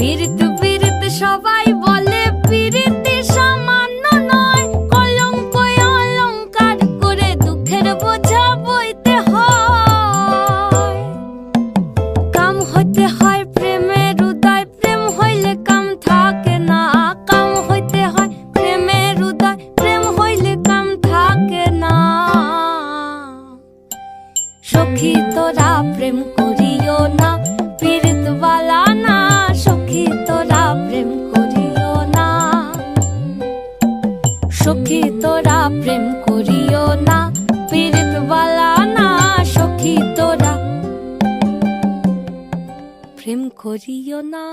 পীড়িত পীড়িত সবাই বলে পীড়িতি সামান্য নয়, কলঙ্ক অলঙ্কার করে দুঃখের বোঝা বইতে হয়। কাম হইতে হয় প্রেমের উদয়, প্রেম হইলে কাম থাকে না। কাম হইতে হয় প্রেমের উদয়, প্রেম হইলে কাম থাকে না। সখী তোরা প্রেম করিও না, পীড়িত বালা না। সখী তোরা প্রেম করিও না, সখী তোরা প্রেম করিও না, পীড়িত বালা না। সখী তোরা প্রেম করিও না।